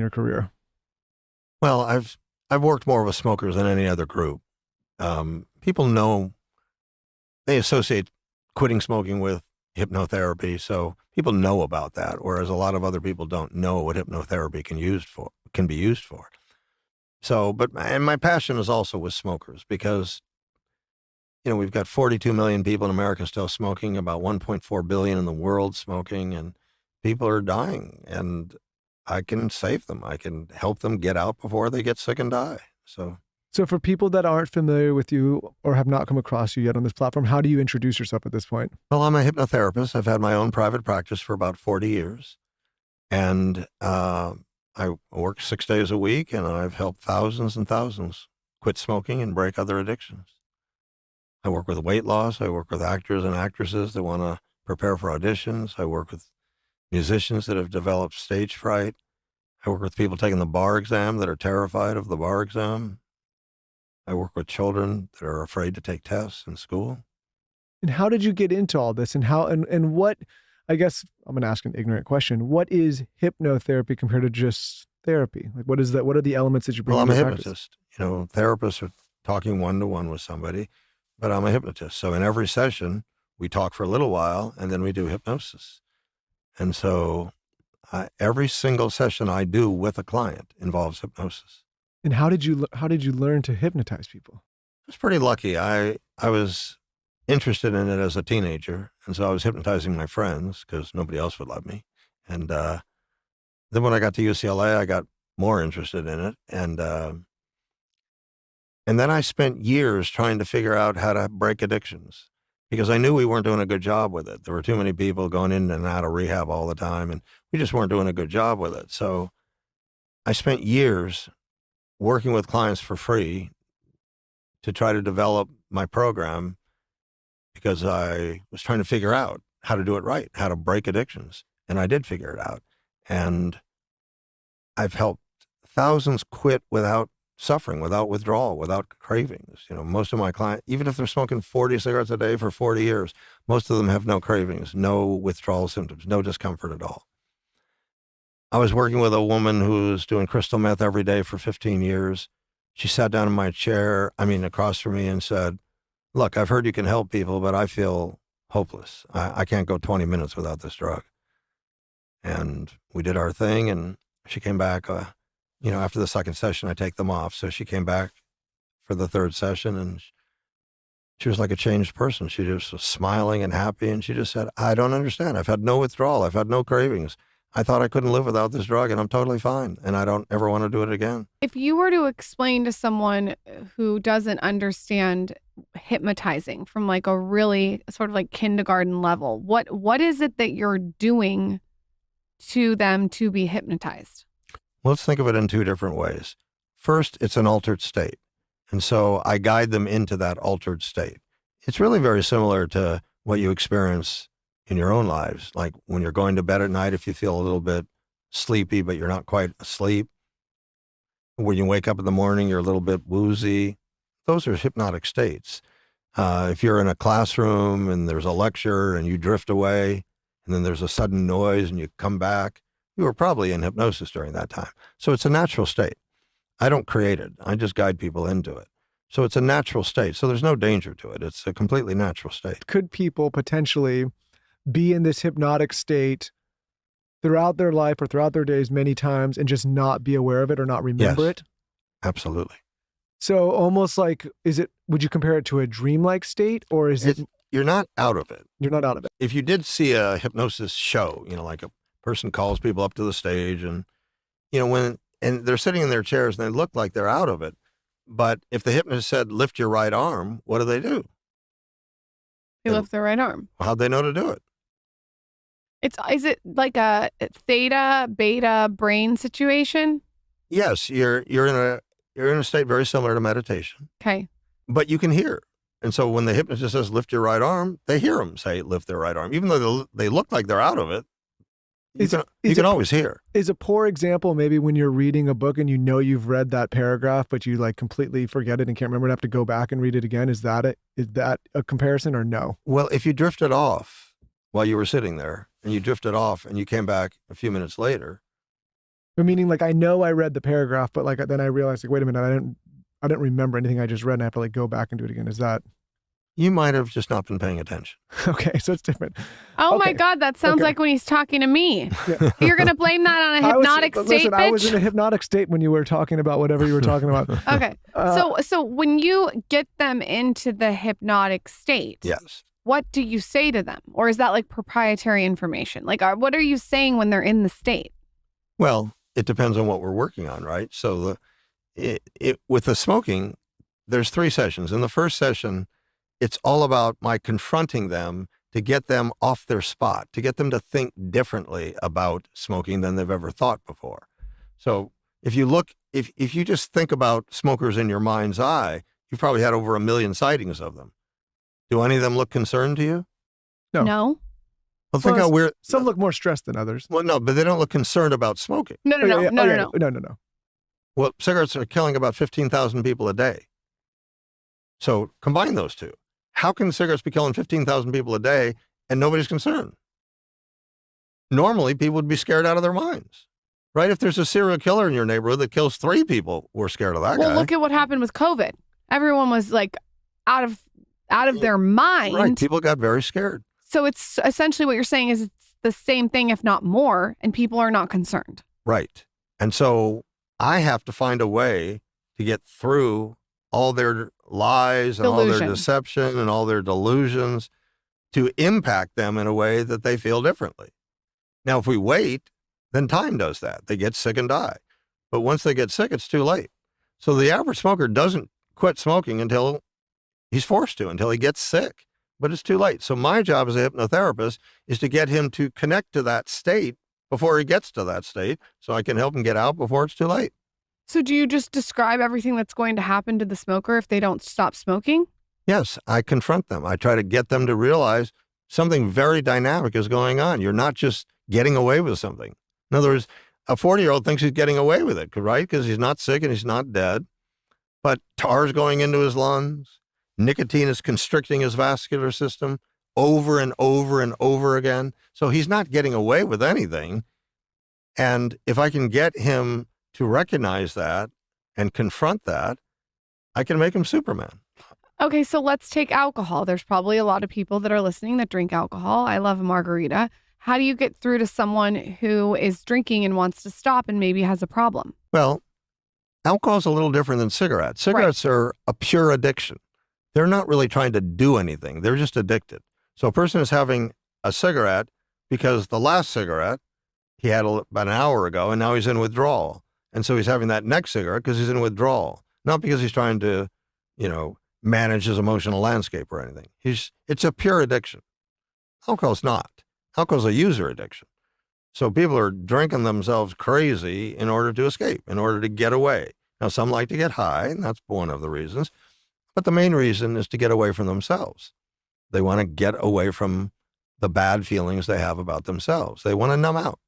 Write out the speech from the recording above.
your career? Well, I've worked more with smokers than any other group. People know they associate quitting smoking with hypnotherapy, so people know about that. Whereas a lot of other people don't know what hypnotherapy can be used for. So, and my passion is also with smokers because we've got 42 million people in America still smoking, about 1.4 billion in the world smoking, and people are dying. And I can save them. I can help them get out before they get sick and die. So for people that aren't familiar with you or have not come across you yet on this platform, how do you introduce yourself at this point? Well, I'm a hypnotherapist. I've had my own private practice for about 40 years. And I work 6 days a week, and I've helped thousands and thousands quit smoking and break other addictions. I work with weight loss. I work with actors and actresses that want to prepare for auditions. I work with musicians that have developed stage fright. I work with people taking the bar exam that are terrified of the bar exam. I work with children that are afraid to take tests in school. And how did you get into all this? And what, I guess I'm going to ask an ignorant question. What is hypnotherapy compared to just therapy? Like, what is that? What are the elements that you bring Well, I'm into a practice? hypnotist. Therapists are talking one-to-one with somebody, but I'm a hypnotist. So in every session, we talk for a little while, and then we do hypnosis. And so every single session I do with a client involves hypnosis. And how did you learn to hypnotize people? I was pretty lucky. I was interested in it as a teenager, and so I was hypnotizing my friends because nobody else would let me. And then when I got to UCLA, I got more interested in it, and then I spent years trying to figure out how to break addictions because I knew we weren't doing a good job with it. There were too many people going in and out of rehab all the time, and we just weren't doing a good job with it. So I spent years working with clients for free to try to develop my program because I was trying to figure out how to do it right, how to break addictions. And I did figure it out. And I've helped thousands quit without suffering, without withdrawal, without cravings. Most of my clients, even if they're smoking 40 cigarettes a day for 40 years, most of them have no cravings, no withdrawal symptoms, no discomfort at all. I was working with a woman who's doing crystal meth every day for 15 years. She sat down in my chair, across from me, and said, "Look, I've heard you can help people, but I feel hopeless. I can't go 20 minutes without this drug." And we did our thing, and she came back, after the second session, I take them off. So she came back for the third session, and she was like a changed person. She just was smiling and happy, and she just said, "I don't understand. I've had no withdrawal. I've had no cravings. I thought I couldn't live without this drug, and I'm totally fine, and I don't ever want to do it again." If you were to explain to someone who doesn't understand hypnotizing from like a really sort of like kindergarten level, what is it that you're doing to them to be hypnotized? Well, let's think of it in two different ways. First, it's an altered state. And so I guide them into that altered state. It's really very similar to what you experience in your own lives. Like when you're going to bed at night, if you feel a little bit sleepy, but you're not quite asleep. When you wake up in the morning, you're a little bit woozy. Those are hypnotic states. If you're in a classroom and there's a lecture and you drift away, and then there's a sudden noise and you come back, you were probably in hypnosis during that time. So it's a natural state. I don't create it. I just guide people into it. So it's a natural state. So there's no danger to it. It's a completely natural state. Could people potentially be in this hypnotic state throughout their life or throughout their days many times and just not be aware of it or not remember it? Absolutely. So almost like, would you compare it to a dreamlike state, or is it? You're not out of it. You're not out of it. If you did see a hypnosis show, like a person calls people up to the stage and, and they're sitting in their chairs and they look like they're out of it. But if the hypnotist said, "Lift your right arm," what do? They lift their right arm. How'd they know to do it? Is it like a theta, beta brain situation? Yes, you're in a state very similar to meditation. Okay. But you can hear. And so when the hypnotist says, "Lift your right arm," they hear them say, "Lift their right arm." Even though they look like they're out of it, you can always hear. Is a poor example maybe when you're reading a book and you've read that paragraph, but you like completely forget it and can't remember and have to go back and read it again? Is that a comparison or no? Well, if you drifted off while you were sitting there and you drifted off and you came back a few minutes later, Meaning, like, I know I read the paragraph, but like then I realized, like, wait a minute, I didn't remember anything I just read, and I have to like go back and do it again. Is that You might have just not been paying attention. okay? So it's different. Oh my Okay. God, that sounds Okay. like when he's talking to me. Yeah. You're going to blame that on a hypnotic state, listen, bitch? I was in a hypnotic state when you were talking about whatever you were talking about. Okay. So when you get them into the hypnotic state, Yes. what do you say to them? Or is that like proprietary information? Like, what are you saying when they're in the state? Well, it depends on what we're working on, right? So with the smoking, there's 3 sessions. In the first session, it's all about my confronting them to get them off their spot, to get them to think differently about smoking than they've ever thought before. So if you just think about smokers in your mind's eye, you've probably had over 1 million sightings of them. Do any of them look concerned to you? No. Well, think how weird. Some look more stressed than others. Well, no, but they don't look concerned about smoking. No. No. Well, cigarettes are killing about 15,000 people a day. So combine those two. How can cigarettes be killing 15,000 people a day and nobody's concerned? Normally, people would be scared out of their minds, right? If there's a serial killer in your neighborhood that kills 3 people, we're scared of that guy. Well, look at what happened with COVID. Everyone was like out of their mind. Right. People got very scared. So it's essentially what you're saying is it's the same thing, if not more, and people are not concerned. Right. And so I have to find a way to get through all their lies and all their deception and all their delusions to impact them in a way that they feel differently. Now, if we wait, then time does that. They get sick and die. But once they get sick, it's too late. So the average smoker doesn't quit smoking until he's forced to, until he gets sick. But it's too late. So my job as a hypnotherapist is to get him to connect to that state before he gets to that state so I can help him get out before it's too late. So do you just describe everything that's going to happen to the smoker if they don't stop smoking? Yes, I confront them. I try to get them to realize something very dynamic is going on. You're not just getting away with something. In other words, a 40-year-old thinks he's getting away with it, right? Because he's not sick and he's not dead. But tar's going into his lungs. Nicotine is constricting his vascular system over and over and over again. So he's not getting away with anything. And if I can get him to recognize that and confront that, I can make him Superman. Okay, so let's take alcohol. There's probably a lot of people that are listening that drink alcohol. I love a margarita. How do you get through to someone who is drinking and wants to stop and maybe has a problem? Well, alcohol is a little different than cigarettes. Cigarettes are a pure addiction. They're not really trying to do anything. They're just addicted. So a person is having a cigarette because the last cigarette he had about an hour ago, and now he's in withdrawal. And so he's having that next cigarette because he's in withdrawal, not because he's trying to, manage his emotional landscape or anything. It's a pure addiction. Alcohol's not. Alcohol's a user addiction. So people are drinking themselves crazy in order to escape, in order to get away. Now, some like to get high, and that's one of the reasons. But the main reason is to get away from themselves. They want to get away from the bad feelings they have about themselves. They want to numb out.